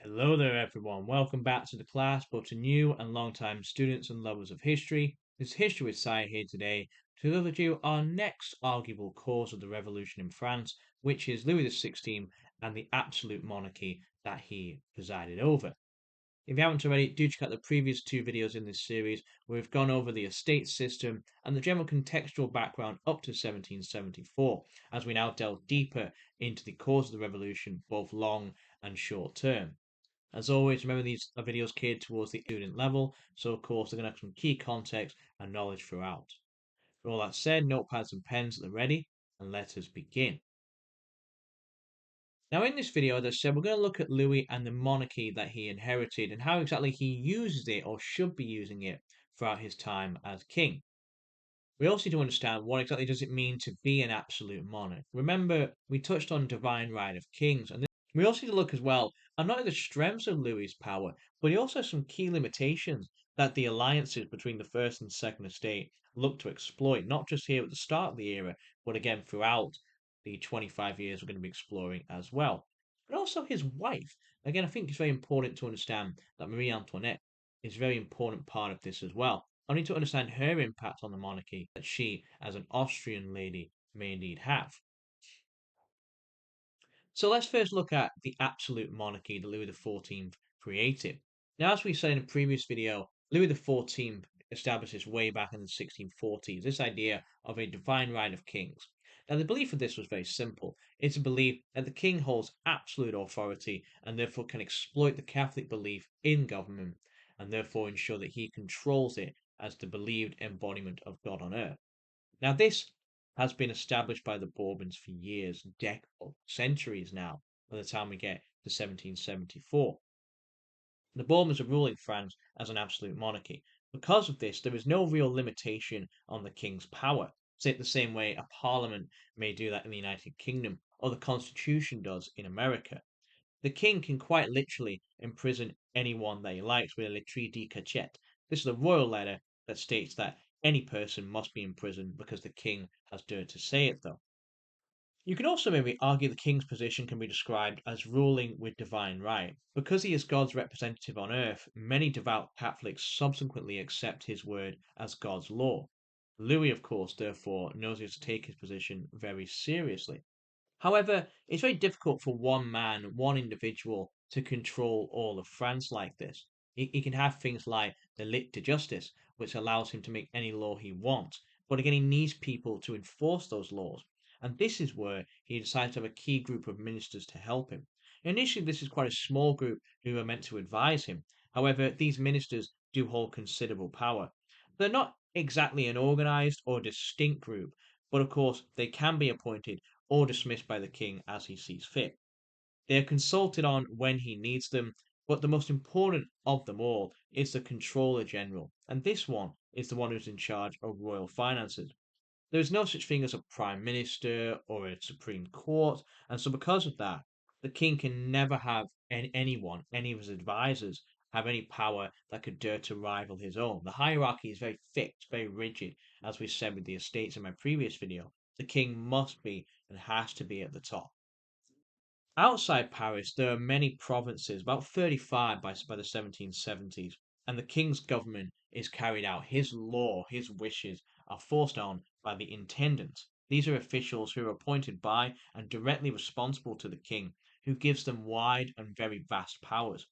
Hello there, everyone. Welcome back to the class, both to new and long-time students and lovers of history. This is History with Sai here today to deliver to you our next arguable cause of the revolution in France, which is Louis XVI and the absolute monarchy that he presided over. If you haven't already, do check out the previous two videos in this series where we've gone over the estate system and the general contextual background up to 1774, as we now delve deeper into the cause of the revolution, both long and short term. As always, remember these are videos catered towards the student level, so of course they're going to have some key context and knowledge throughout. With all that said, notepads and pens at the ready, and let us begin. Now in this video, as I said, we're going to look at Louis and the monarchy that he inherited and how exactly he uses it or should be using it throughout his time as king. We also need to understand what exactly does it mean to be an absolute monarch. Remember, we touched on divine right of kings, and we also need to look as well at not only the strengths of Louis's power, but he also has some key limitations that the alliances between the first and second estate look to exploit, not just here at the start of the era, but again throughout the 25 years we're going to be exploring as well. But also his wife. Again, I think it's very important to understand that Marie Antoinette is a very important part of this as well. I need to understand her impact on the monarchy that she, as an Austrian lady, may indeed have. So let's first look at the absolute monarchy that Louis XIV created. Now, as we said in a previous video, Louis XIV established this way back in the 1640s, this idea of a divine right of kings. Now, the belief of this was very simple. It's a belief that the king holds absolute authority and therefore can exploit the Catholic belief in government and therefore ensure that he controls it as the believed embodiment of God on earth. Now, this has been established by the Bourbons for years, decades, centuries now, by the time we get to 1774. The Bourbons are ruling France as an absolute monarchy. Because of this, there is no real limitation on the king's power. Say it the same way a parliament may do that in the United Kingdom, or the Constitution does in America. The king can quite literally imprison anyone that he likes with a lettre de cachet. This is a royal letter that states that any person must be imprisoned because the king has dared to say it, though. You can also maybe argue the king's position can be described as ruling with divine right. Because he is God's representative on earth, many devout Catholics subsequently accept his word as God's law. Louis, of course, therefore, knows he has to take his position very seriously. However, it's very difficult for one man, one individual, to control all of France like this. He can have things like the lit de justice, which allows him to make any law he wants, but again, he needs people to enforce those laws. And this is where he decides to have a key group of ministers to help him. Initially, this is quite a small group who are meant to advise him. However, these ministers do hold considerable power. They're not exactly an organized or distinct group, but of course, they can be appointed or dismissed by the king as he sees fit. They are consulted on when he needs them, but the most important of them all is the Controller General, and this one is the one who's in charge of royal finances. There is no such thing as a prime minister or a supreme court, and so because of that, the king can never have anyone, any of his advisors, have any power that could dare to rival his own. The hierarchy is very fixed, very rigid, as we said with the estates in my previous video. The king must be and has to be at the top. Outside Paris, there are many provinces, about 35 by the 1770s, and the king's government is carried out. His law, his wishes are forced on by the intendants. These are officials who are appointed by and directly responsible to the king, who gives them wide and very vast powers.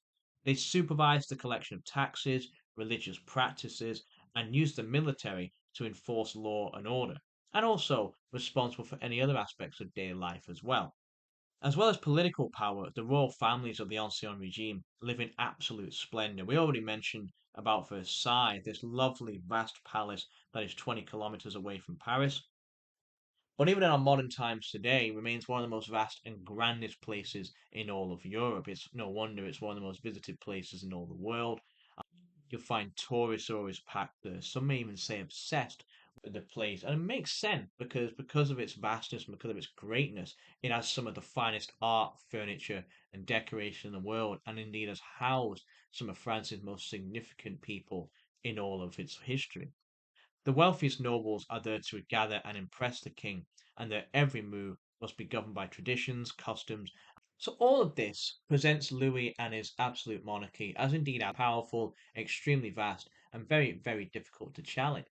They supervise the collection of taxes, religious practices, and use the military to enforce law and order, and also responsible for any other aspects of daily life as well. As well as political power, the royal families of the Ancien regime live in absolute splendor. We already mentioned about Versailles, this lovely, vast palace that is 20 kilometers away from Paris. But even in our modern times today, remains one of the most vast and grandest places in all of Europe. It's no wonder it's one of the most visited places in all the world. You'll find tourists are always packed there. Some may even say obsessed with the place. And it makes sense because of its vastness and because of its greatness, it has some of the finest art, furniture, and decoration in the world, and indeed has housed some of France's most significant people in all of its history. The wealthiest nobles are there to gather and impress the king, and their every move must be governed by traditions, customs, So all of this presents Louis and his absolute monarchy as indeed powerful, extremely vast, and very, very difficult to challenge.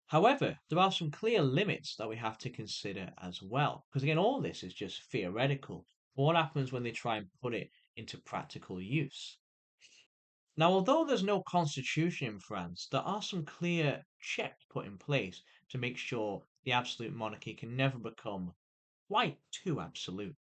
However, there are some clear limits that we have to consider as well, because again, all this is just theoretical. What happens when they try and put it into practical use? Now, although there's no constitution in France, there are some clear checks put in place to make sure the absolute monarchy can never become quite too absolute.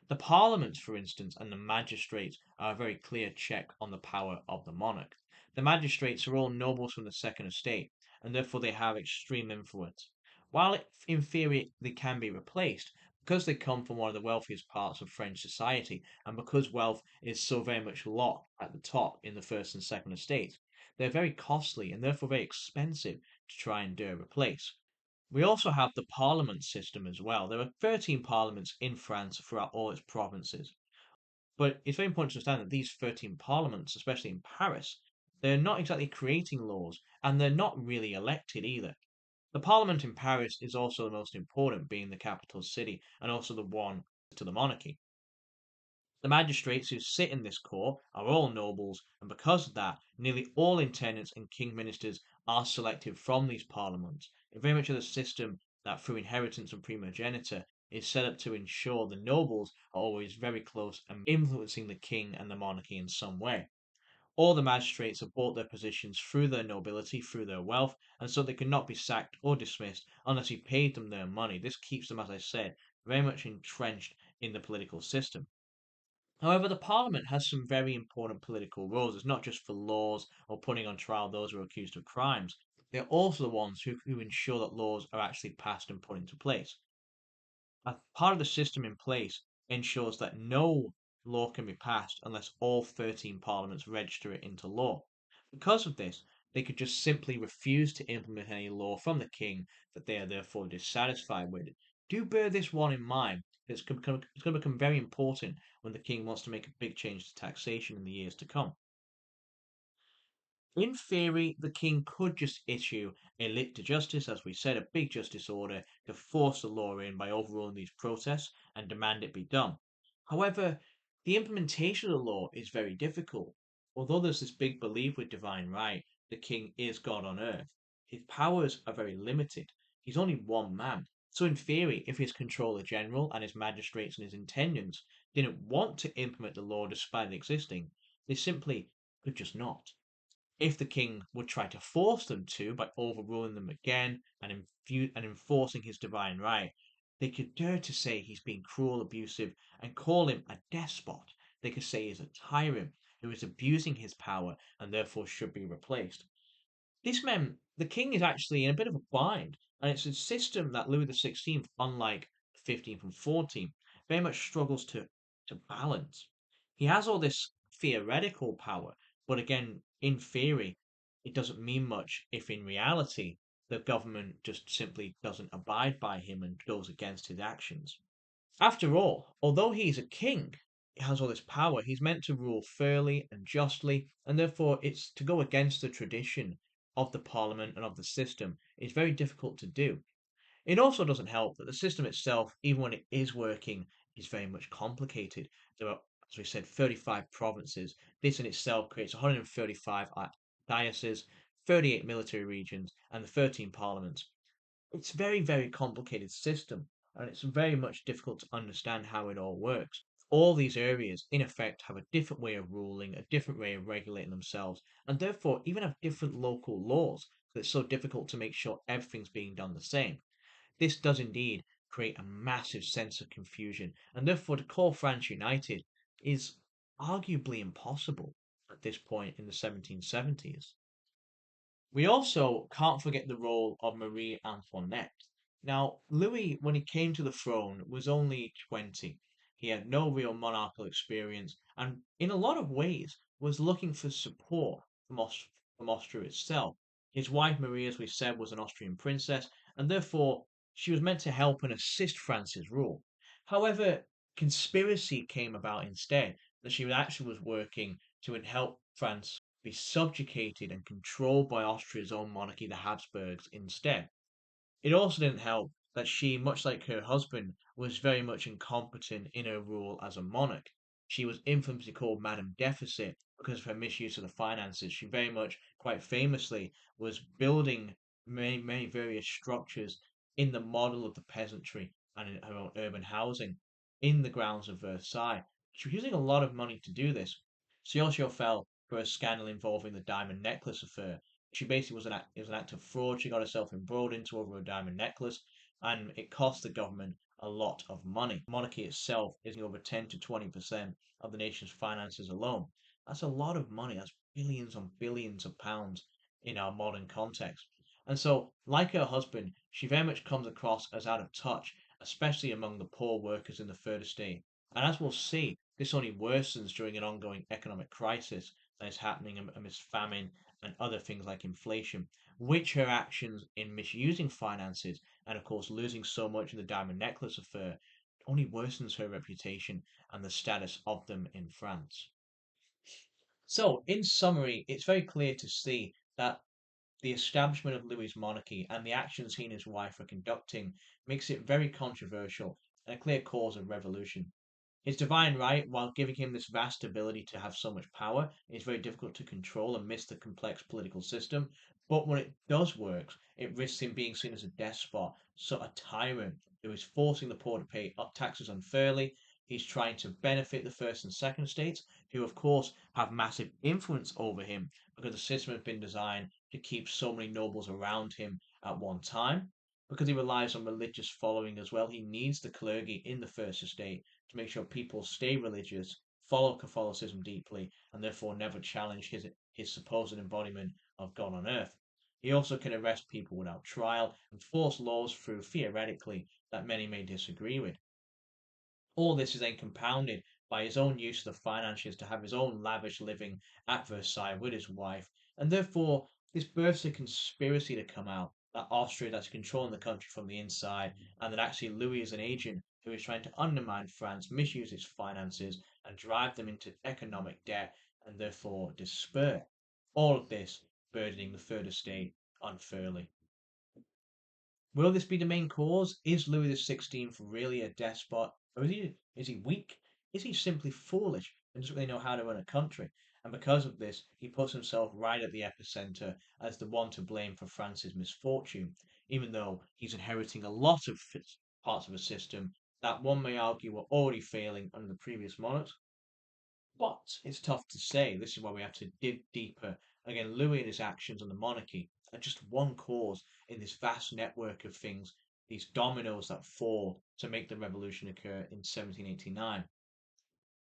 The parliaments, for instance, and the magistrates are a very clear check on the power of the monarch. The magistrates are all nobles from the second estate, and therefore they have extreme influence. While in theory they can be replaced, because they come from one of the wealthiest parts of French society, and because wealth is so very much locked at the top in the first and second estates, they're very costly and therefore very expensive to try and replace. We also have the parliament system as well. There are 13 parliaments in France throughout all its provinces. But it's very important to understand that these 13 parliaments, especially in Paris, they're not exactly creating laws and they're not really elected either. The parliament in Paris is also the most important, being the capital city and also the one to the monarchy. The magistrates who sit in this court are all nobles, and because of that, nearly all intendants and king ministers are selected from these parliaments. It very much is a system that, through inheritance and primogeniture, is set up to ensure the nobles are always very close and influencing the king and the monarchy in some way. All the magistrates have bought their positions through their nobility, through their wealth, and so they cannot be sacked or dismissed unless he paid them their money. This keeps them, as I said, very much entrenched in the political system. However, the Parliament has some very important political roles. It's not just for laws or putting on trial those who are accused of crimes. They're also the ones who ensure that laws are actually passed and put into place. A part of the system in place ensures that no law can be passed unless all 13 parliaments register it into law. Because of this, they could just simply refuse to implement any law from the king that they are therefore dissatisfied with. Do bear this one in mind. It's going to become very important when the king wants to make a big change to taxation in the years to come. In theory, the king could just issue a lit to justice, as we said, a big justice order to force the law in by overruling these protests and demand it be done. However, the implementation of the law is very difficult. Although there's this big belief with divine right, the king is God on earth, his powers are very limited. He's only one man. So in theory, if his controller general and his magistrates and his intendants didn't want to implement the law despite it existing, they simply could just not. If the king would try to force them to by overruling them again and enforcing his divine right, they could dare to say he's being cruel, abusive, and call him a despot. They could say he's a tyrant who is abusing his power and therefore should be replaced. This meant the king is actually in a bit of a bind, and it's a system that Louis XVI, unlike the 15th and 14th, very much struggles to balance. He has all this theoretical power, but again, in theory, it doesn't mean much if in reality the government just simply doesn't abide by him and goes against his actions. After all, although he's a king, he has all this power, he's meant to rule fairly and justly, and therefore it's to go against the tradition of the parliament and of the system is very difficult to do. It also doesn't help that the system itself, even when it is working, is very much complicated. There are, as we said, 35 provinces. This in itself creates 135 dioceses, 38 military regions, and the 13 parliaments. It's a very, very complicated system, and it's very much difficult to understand how it all works. All these areas, in effect, have a different way of ruling, a different way of regulating themselves, and therefore even have different local laws. So it's so difficult to make sure everything's being done the same. This does indeed create a massive sense of confusion, and therefore to call France united is arguably impossible at this point in the 1770s. We also can't forget the role of Marie Antoinette. Now, Louis, when he came to the throne, was only 20. He had no real monarchical experience, and in a lot of ways was looking for support from Austria itself. His wife Marie, as we said, was an Austrian princess, and therefore she was meant to help and assist France's rule. However, conspiracy came about instead, that she actually was working to help France be subjugated and controlled by Austria's own monarchy, the Habsburgs, instead. It also didn't help that she, much like her husband, was very much incompetent in her rule as a monarch. She was infamously called Madame Deficit because of her misuse of the finances. She very much, quite famously, was building many, many various structures in the model of the peasantry and in her own urban housing in the grounds of Versailles. She was using a lot of money to do this. She also fell for a scandal involving the diamond necklace affair. She basically it was an act of fraud. She got herself embroiled into over a diamond necklace, and it cost the government a lot of money. Monarchy itself is over 10 to 20% of the nation's finances alone. That's a lot of money. That's billions on billions of pounds in our modern context. And so, like her husband, she very much comes across as out of touch, especially among the poor workers in the third estate. And as we'll see, this only worsens during an ongoing economic crisis that is happening amidst famine and other things like inflation, which her actions in misusing finances and, of course, losing so much in the diamond necklace affair only worsens her reputation and the status of them in France. So, in summary, it's very clear to see that the establishment of Louis's monarchy and the actions he and his wife are conducting makes it very controversial and a clear cause of revolution. His divine right, while giving him this vast ability to have so much power, is very difficult to control amidst the complex political system. But when it does work, it risks him being seen as a despot, so a tyrant who is forcing the poor to pay up taxes unfairly. He's trying to benefit the first and second estates, who of course have massive influence over him because the system has been designed to keep so many nobles around him at one time. Because he relies on religious following as well, he needs the clergy in the first estate to make sure people stay religious, follow Catholicism deeply, and therefore never challenge his supposed embodiment of God on earth. He also can arrest people without trial and force laws through theoretically that many may disagree with. All this is then compounded by his own use of the finances to have his own lavish living at Versailles with his wife, and therefore this births a conspiracy to come out that Austria is controlling the country from the inside, and that actually Louis is an agent who is trying to undermine France, misuse its finances, and drive them into economic debt and therefore despair. All of this burdening the third estate unfairly. Will this be the main cause? Is Louis XVI really a despot? Or is he weak? Is he simply foolish and doesn't really know how to run a country? And because of this, he puts himself right at the epicenter as the one to blame for France's misfortune, even though he's inheriting a lot of parts of a system that one may argue were already failing under the previous monarchs. But it's tough to say. This is why we have to dig deeper. Again, Louis and his actions on the monarchy are just one cause in this vast network of things, these dominoes that fall to make the revolution occur in 1789.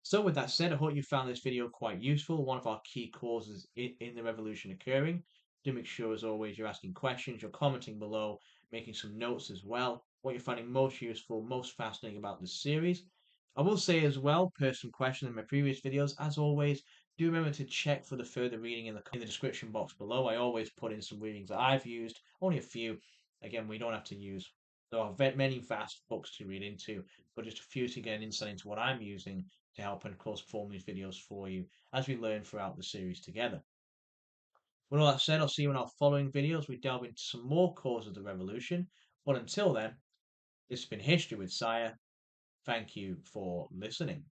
So with that said, I hope you found this video quite useful. One of our key causes in the revolution occurring. Do make sure, as always, you're asking questions, you're commenting below, making some notes as well. What you're finding most useful, most fascinating about this series. I will say as well, per some questions in my previous videos, as always, do remember to check for the further reading in the description box below. I always put in some readings that I've used, only a few. Again, we don't have to use. There are many vast books to read into, but just a few to get an insight into what I'm using to help and of course form these videos for you as we learn throughout the series together. With all that said, I'll see you in our following videos. We delve into some more causes of the revolution. But until then, this has been History with Sire. Thank you for listening.